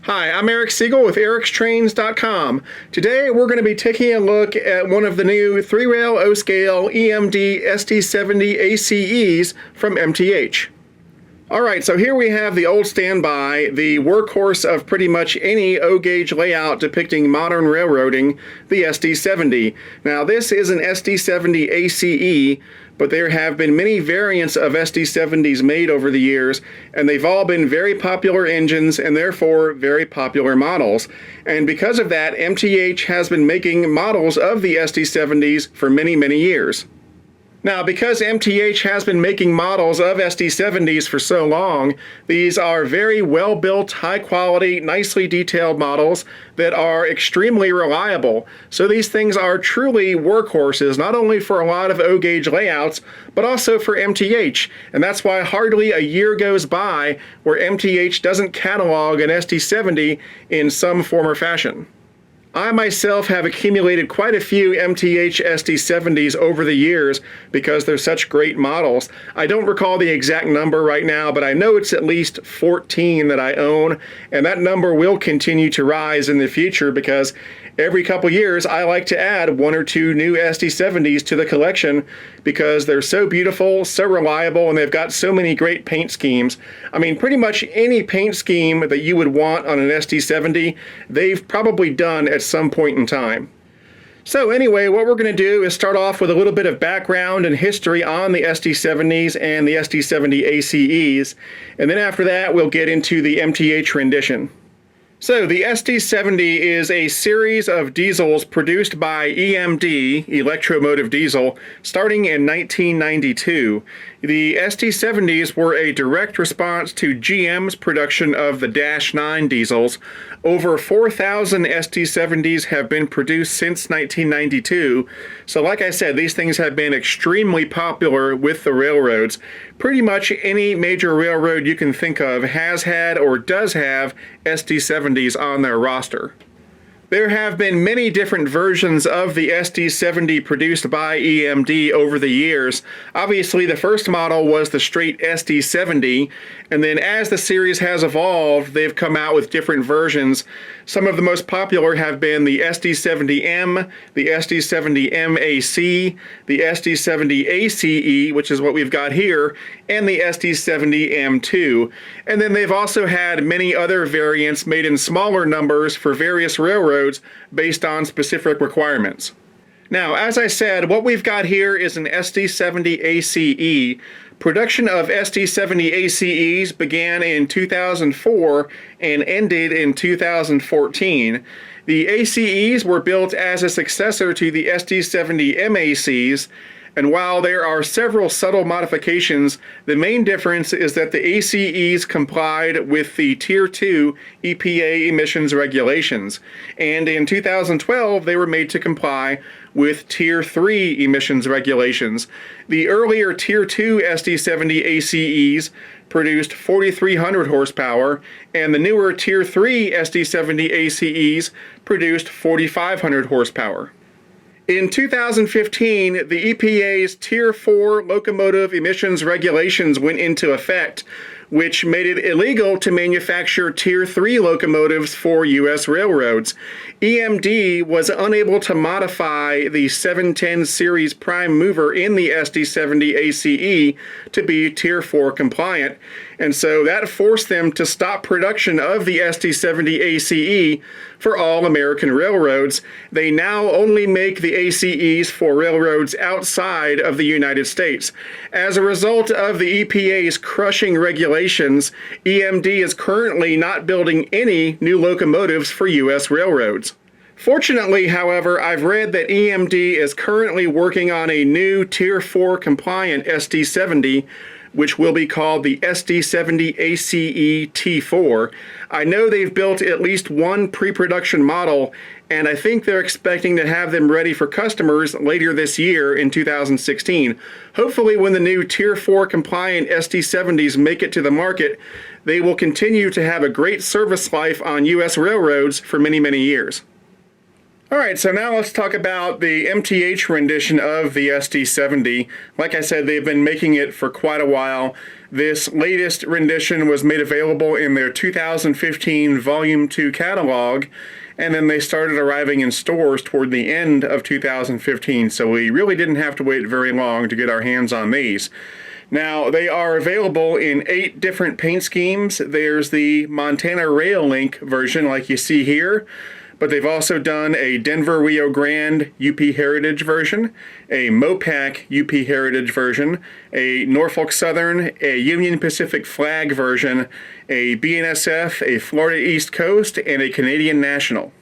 Hi, I'm Eric Siegel with ericstrains.com. Today we're going to be taking a look at one of the new 3-rail O-scale EMD SD70ACe's from MTH. Alright, so here we have the old standby, the workhorse of pretty much any O-gauge layout depicting modern railroading, the SD70. Now this is an SD70ACe, but there have been many variants of SD70s made over the years, and they've all been very popular engines and therefore very popular models. And because of that, MTH has been making models of the SD70s for many, many years. Now, because MTH has been making models of SD70s for so long, these are very well-built, high-quality, nicely detailed models that are extremely reliable. So these things are truly workhorses, not only for a lot of O-gauge layouts, but also for MTH. And that's why hardly a year goes by where MTH doesn't catalog an SD70 in some form or fashion. I myself have accumulated quite a few MTH SD70s over the years because they're such great models. I don't recall the exact number right now, but I know it's at least 14 that I own, and that number will continue to rise in the future because every couple years I like to add 1 or 2 new SD70s to the collection because they're so beautiful, so reliable, and they've got so many great paint schemes. I mean, pretty much any paint scheme that you would want on an SD70, they've probably done at some point in time. So anyway, what we're going to do is start off with a little bit of background and history on the SD70s and the SD70ACe's, and then after that we'll get into the MTH rendition. So the SD70 is a series of diesels produced by EMD, Electro-Motive diesel, starting in 1992. The SD70s were a direct response to GM's production of the Dash 9 diesels. Over 4,000 SD70s have been produced since 1992. So like I said, these things have been extremely popular with the railroads. Pretty much any major railroad you can think of has had or does have SD70s on their roster. There have been many different versions of the SD70 produced by EMD over the years. Obviously, the first model was the straight SD70, and then as the series has evolved, they've come out with different versions. Some of the most popular have been the SD70M, the SD70MAC, the SD70ACe, which is what we've got here, and the SD70M2. And then they've also had many other variants made in smaller numbers for various railroads based on specific requirements. Now, as I said, what we've got here is an SD70ACe. Production of SD70ACe's began in 2004 and ended in 2014. The ACe's were built as a successor to the SD70MACs, and while there are several subtle modifications, the main difference is that the ACe's complied with the Tier 2 EPA emissions regulations, and in 2012 they were made to comply with Tier 3 emissions regulations. The earlier Tier 2 SD70ACe's produced 4,300 horsepower, and the newer Tier 3 SD70ACe's produced 4,500 horsepower. In 2015, the EPA's Tier 4 locomotive emissions regulations went into effect, which made it illegal to manufacture Tier 3 locomotives for U.S. railroads. EMD was unable to modify the 710 series prime mover in the SD70ACe to be Tier 4 compliant, and so that forced them to stop production of the SD70ACe for all American railroads. They now only make the ACe's for railroads outside of the United States. As a result of the EPA's crushing regulations, EMD is currently not building any new locomotives for U.S. railroads. Fortunately, however, I've read that EMD is currently working on a new Tier 4 compliant SD70, which will be called the SD70ACe T4. I know they've built at least one pre-production model, and I think they're expecting to have them ready for customers later this year in 2016. Hopefully when the new Tier 4 compliant SD70s make it to the market, they will continue to have a great service life on U.S. railroads for many, many years. Alright, so now let's talk about the MTH rendition of the SD70. Like I said, they've been making it for quite a while. This latest rendition was made available in their 2015 Volume 2 catalog, and then they started arriving in stores toward the end of 2015, so we really didn't have to wait very long to get our hands on these. Now, they are available in 8 different paint schemes. There's the Montana Rail Link version like you see here, but they've also done a Denver Rio Grande UP Heritage version, a Mopac UP Heritage version, a Norfolk Southern, a Union Pacific Flag version, a BNSF, a Florida East Coast, and a Canadian National.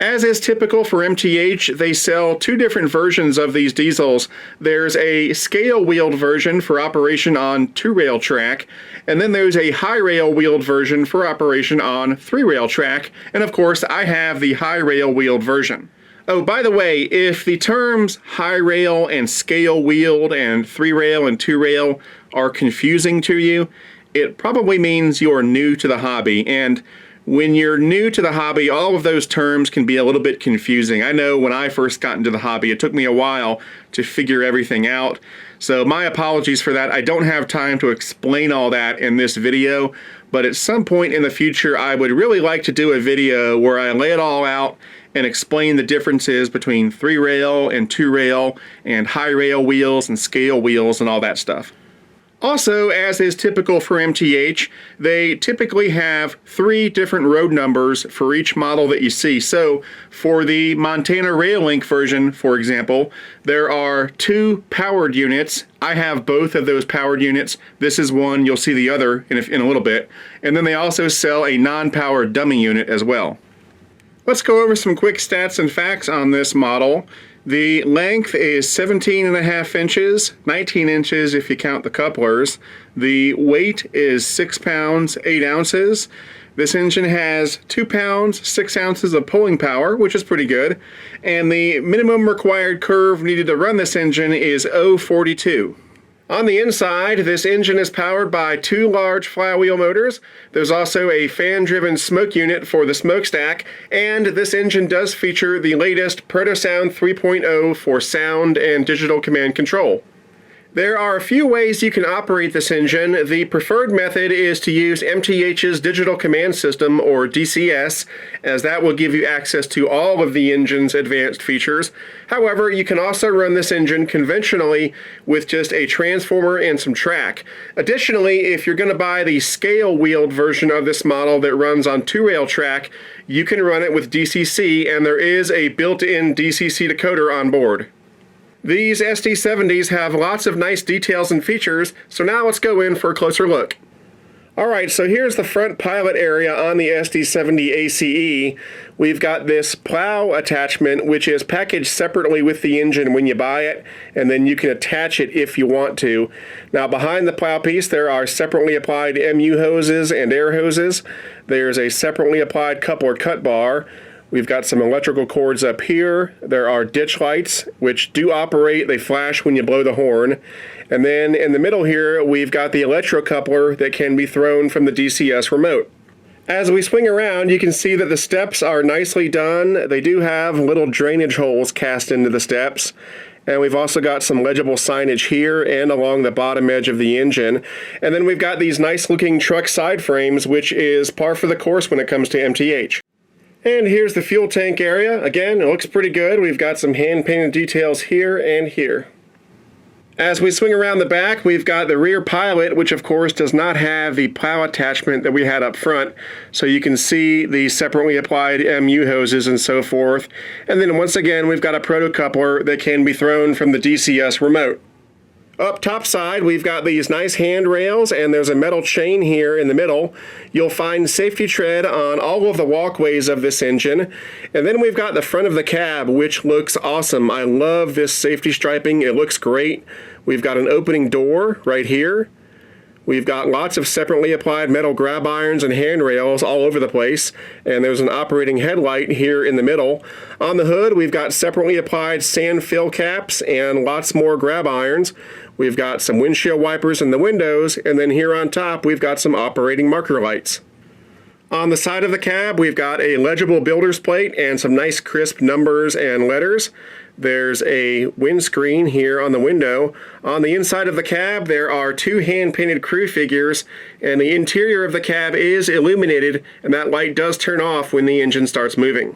As is typical for MTH, they sell 2 different versions of these diesels. There's a scale-wheeled version for operation on 2-rail track, and then there's a high-rail wheeled version for operation on 3-rail track, and of course I have the high-rail wheeled version. Oh, by the way, if the terms high-rail and scale-wheeled and 3-rail and 2-rail are confusing to you, it probably means you're new to the hobby, and when you're new to the hobby, all of those terms can be a little bit confusing. I know when I first got into the hobby, it took me a while to figure everything out. So my apologies for that. I don't have time to explain all that in this video, but at some point in the future, I would really like to do a video where I lay it all out and explain the differences between 3-rail and 2-rail and high-rail wheels and scale wheels and all that stuff. Also, as is typical for MTH, they typically have 3 different road numbers for each model that you see. So, for the Montana Rail Link version, for example, there are 2 powered units. I have both of those powered units. This is one, you'll see the other in a little bit. And then they also sell a non-powered dummy unit as well. Let's go over some quick stats and facts on this model. The length is 17.5 inches, 19 inches if you count the couplers. The weight is 6 pounds, 8 ounces. This engine has 2 pounds, 6 ounces of pulling power, which is pretty good. And the minimum required curve needed to run this engine is 0.42. On the inside, this engine is powered by 2 large flywheel motors. There's also a fan-driven smoke unit for the smokestack, and this engine does feature the latest ProtoSound 3.0 for sound and digital command control. There are a few ways you can operate this engine. The preferred method is to use MTH's Digital Command System, or DCS, as that will give you access to all of the engine's advanced features. However, you can also run this engine conventionally with just a transformer and some track. Additionally, if you're going to buy the scale-wheeled version of this model that runs on 2-rail track, you can run it with DCC, and there is a built-in DCC decoder on board. These SD70s have lots of nice details and features, so now let's go in for a closer look. Alright, so here's the front pilot area on the SD70ACe. We've got this plow attachment, which is packaged separately with the engine when you buy it, and then you can attach it if you want to. Now, behind the plow piece, there are separately applied MU hoses and air hoses. There's a separately applied coupler cut bar. We've got some electrical cords up here. There are ditch lights, which do operate. They flash when you blow the horn. And then in the middle here, we've got the electro coupler that can be thrown from the DCS remote. As we swing around, you can see that the steps are nicely done. They do have little drainage holes cast into the steps. And we've also got some legible signage here and along the bottom edge of the engine. And then we've got these nice looking truck side frames, which is par for the course when it comes to MTH. And here's the fuel tank area. Again, it looks pretty good. We've got some hand-painted details here and here. As we swing around the back, we've got the rear pilot, which of course does not have the plow attachment that we had up front. So you can see the separately applied MU hoses and so forth. And then once again, we've got a proto coupler that can be thrown from the DCS remote. Up top side, we've got these nice handrails, and there's a metal chain here in the middle. You'll find safety tread on all of the walkways of this engine. And then we've got the front of the cab, which looks awesome. I love this safety striping. It looks great. We've got an opening door right here. We've got lots of separately applied metal grab irons and handrails all over the place, and there's an operating headlight here in the middle. On the hood, we've got separately applied sand fill caps and lots more grab irons. We've got some windshield wipers in the windows, and then here on top, we've got some operating marker lights. On the side of the cab, we've got a legible builder's plate and some nice crisp numbers and letters. There's a windscreen here on the window. On the inside of the cab, there are two hand-painted crew figures, and the interior of the cab is illuminated, and that light does turn off when the engine starts moving.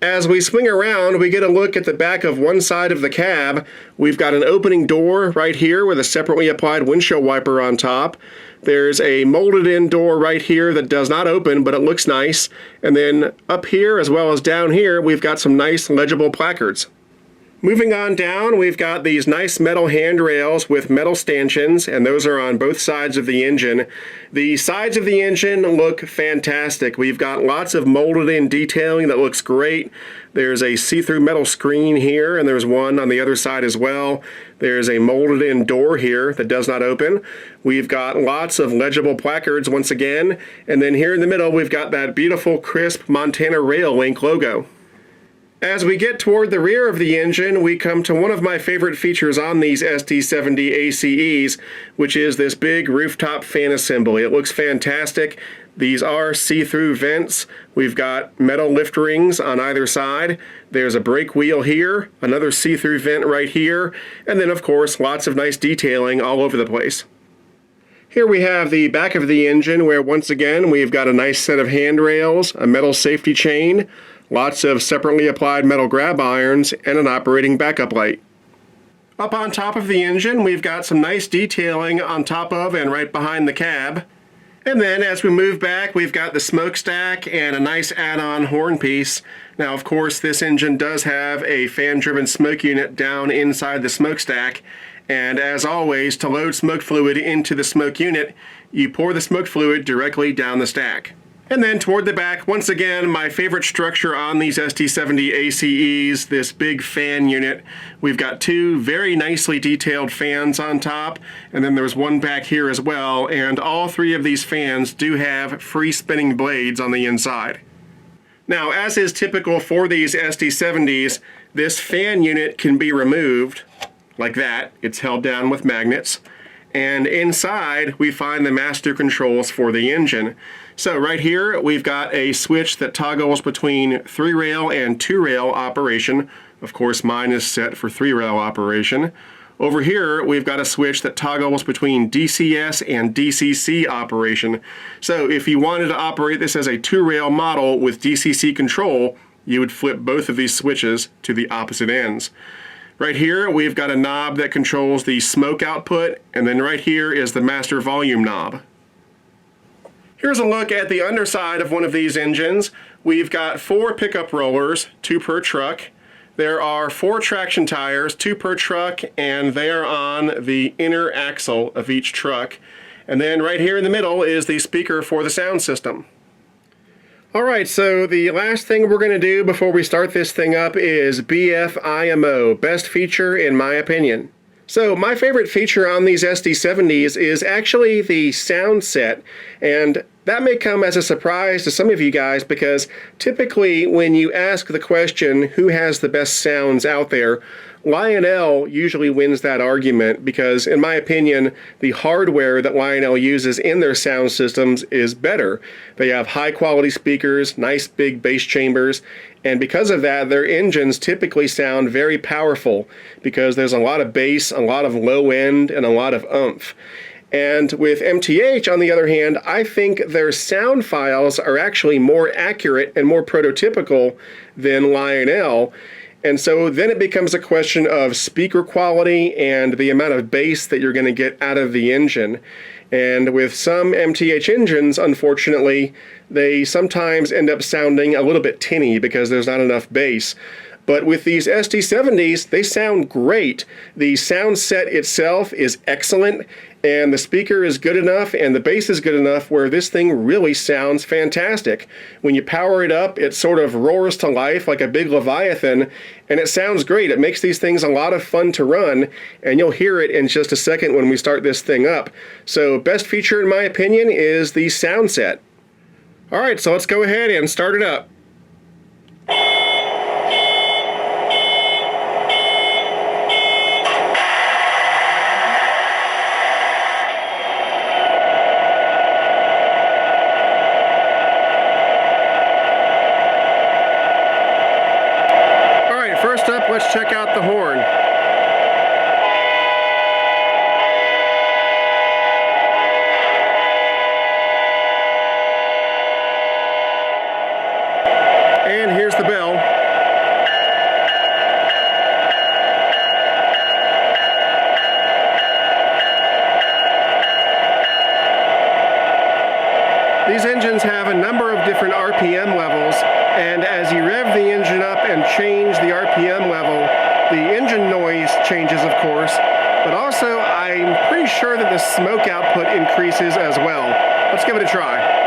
As we swing around, we get a look at the back of one side of the cab. We've got an opening door right here with a separately applied windshield wiper on top. There's a molded-in door right here that does not open, but it looks nice. And then up here, as well as down here, we've got some nice legible placards. Moving on down, we've got these nice metal handrails with metal stanchions, and those are on both sides of the engine. The sides of the engine look fantastic. We've got lots of molded-in detailing that looks great. There's a see-through metal screen here, and there's one on the other side as well. There's a molded-in door here that does not open. We've got lots of legible placards once again, and then here in the middle, we've got that beautiful, crisp Montana Rail Link logo. As we get toward the rear of the engine, we come to one of my favorite features on these SD70ACes, which is this big rooftop fan assembly. It looks fantastic. These are see-through vents. We've got metal lift rings on either side. There's a brake wheel here, another see-through vent right here, and then of course lots of nice detailing all over the place. Here we have the back of the engine where once again we've got a nice set of handrails, a metal safety chain, lots of separately applied metal grab irons, and an operating backup light. Up on top of the engine, we've got some nice detailing on top of and right behind the cab. And then as we move back, we've got the smokestack and a nice add-on horn piece. Now, of course, this engine does have a fan-driven smoke unit down inside the smokestack. And as always, to load smoke fluid into the smoke unit, you pour the smoke fluid directly down the stack. And then toward the back, once again, my favorite structure on these SD70ACes, this big fan unit. We've got two very nicely detailed fans on top, and then there's one back here as well, and all three of these fans do have free spinning blades on the inside. Now, as is typical for these SD70s, this fan unit can be removed like that. It's held down with magnets. And inside, we find the master controls for the engine. So right here, we've got a switch that toggles between 3-rail and 2-rail operation. Of course, mine is set for 3-rail operation. Over here, we've got a switch that toggles between DCS and DCC operation. So if you wanted to operate this as a 2-rail model with DCC control, you would flip both of these switches to the opposite ends. Right here, we've got a knob that controls the smoke output, and then right here is the master volume knob. Here's a look at the underside of one of these engines. We've got 4 pickup rollers, 2 per truck. There are 4 traction tires, 2 per truck, and they are on the inner axle of each truck. And then right here in the middle is the speaker for the sound system. Alright, so the last thing we're going to do before we start this thing up is BFIMO, best feature in my opinion. So my favorite feature on these SD70s is actually the sound set, and that may come as a surprise to some of you guys because typically when you ask the question, who has the best sounds out there, Lionel usually wins that argument because, in my opinion, the hardware that Lionel uses in their sound systems is better. They have high-quality speakers, nice big bass chambers, and because of that, their engines typically sound very powerful because there's a lot of bass, a lot of low end, and a lot of oomph. And with MTH, on the other hand, I think their sound files are actually more accurate and more prototypical than Lionel. And so then it becomes a question of speaker quality and the amount of bass that you're going to get out of the engine. And with some MTH engines, unfortunately, they sometimes end up sounding a little bit tinny because there's not enough bass. But with these SD70s, they sound great. The sound set itself is excellent, and the speaker is good enough, and the bass is good enough where this thing really sounds fantastic. When you power it up, it sort of roars to life like a big Leviathan, and it sounds great. It makes these things a lot of fun to run, and you'll hear it in just a second when we start this thing up. So best feature, in my opinion, is the sound set. Alright, so let's go ahead and start it up. check out the horn. And here's the bell. These engines have a number of different RPM levels, and as you rev the engine up and change the RPM level, the engine noise changes, of course, but also I'm pretty sure that the smoke output increases as well. Let's give it a try.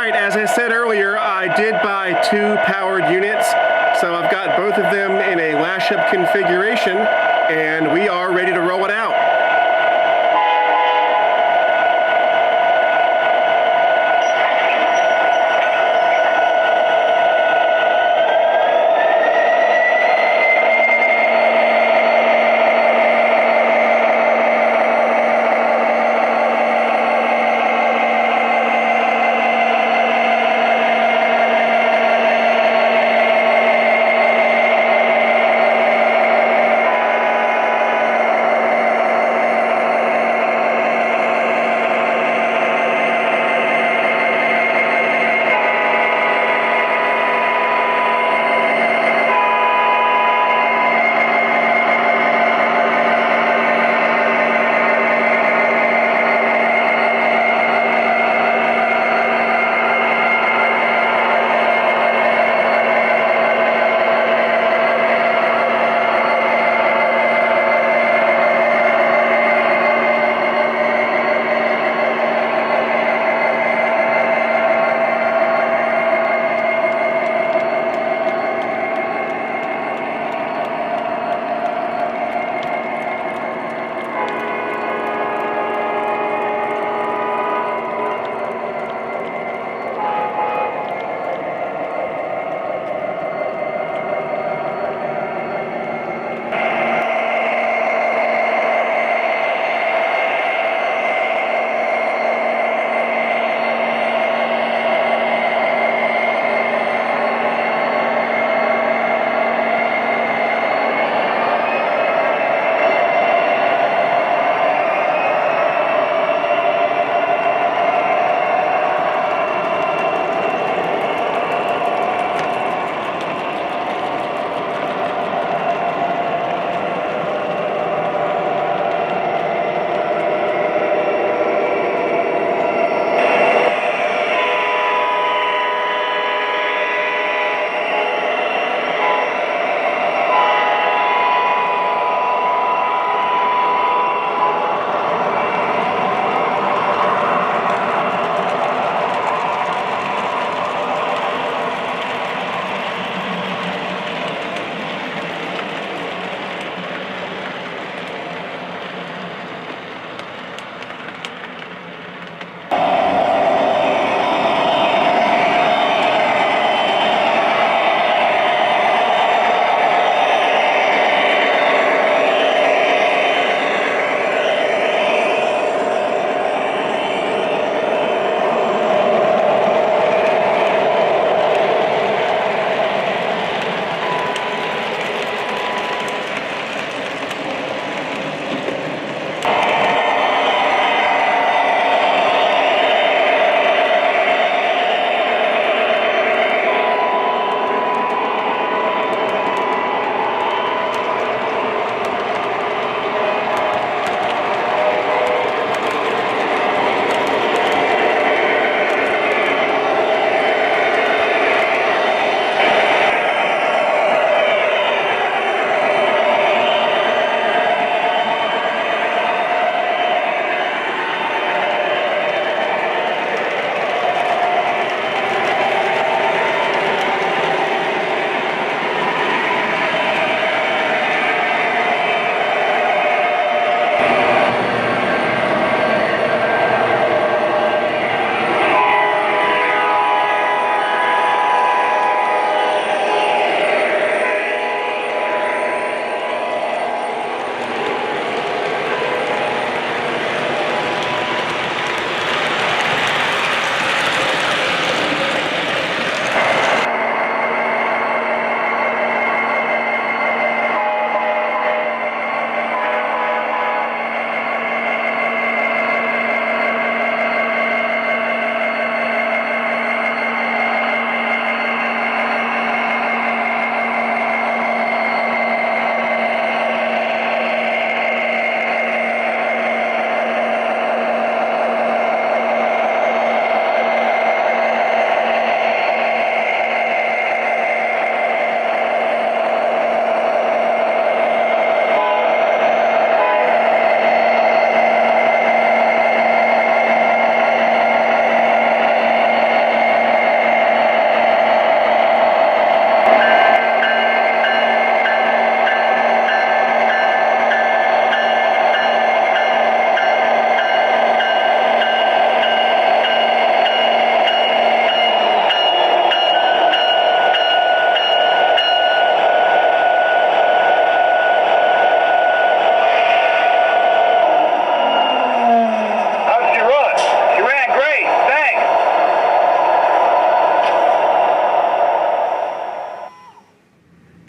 As I said earlier, I did buy 2 powered units, so I've got both of them in a lash-up configuration, and we are ready to roll it out.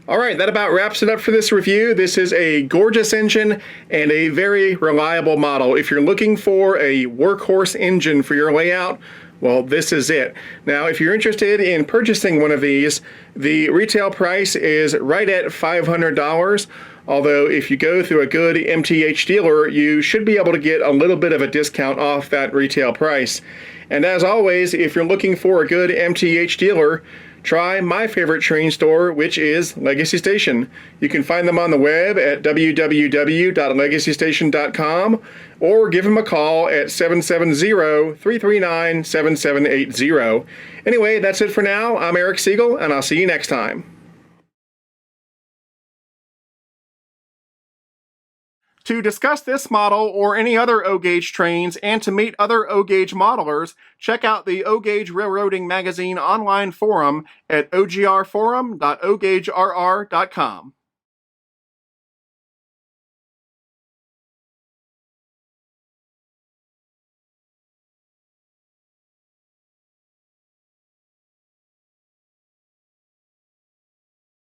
Alright, that about wraps it up for this review. This is a gorgeous engine and a very reliable model. If you're looking for a workhorse engine for your layout, well, this is it. Now, if you're interested in purchasing one of these, the retail price is right at $500. Although if you go through a good MTH dealer, you should be able to get a little bit of a discount off that retail price. And as always, if you're looking for a good MTH dealer, try my favorite train store, which is Legacy Station. You can find them on the web at www.legacystation.com or give them a call at 770-339-7780. Anyway, that's it for now. I'm Eric Siegel, and I'll see you next time. To discuss this model or any other O-Gauge trains and to meet other O-Gauge modelers, check out the O-Gauge Railroading Magazine online forum at ogrforum.ogaugerr.com.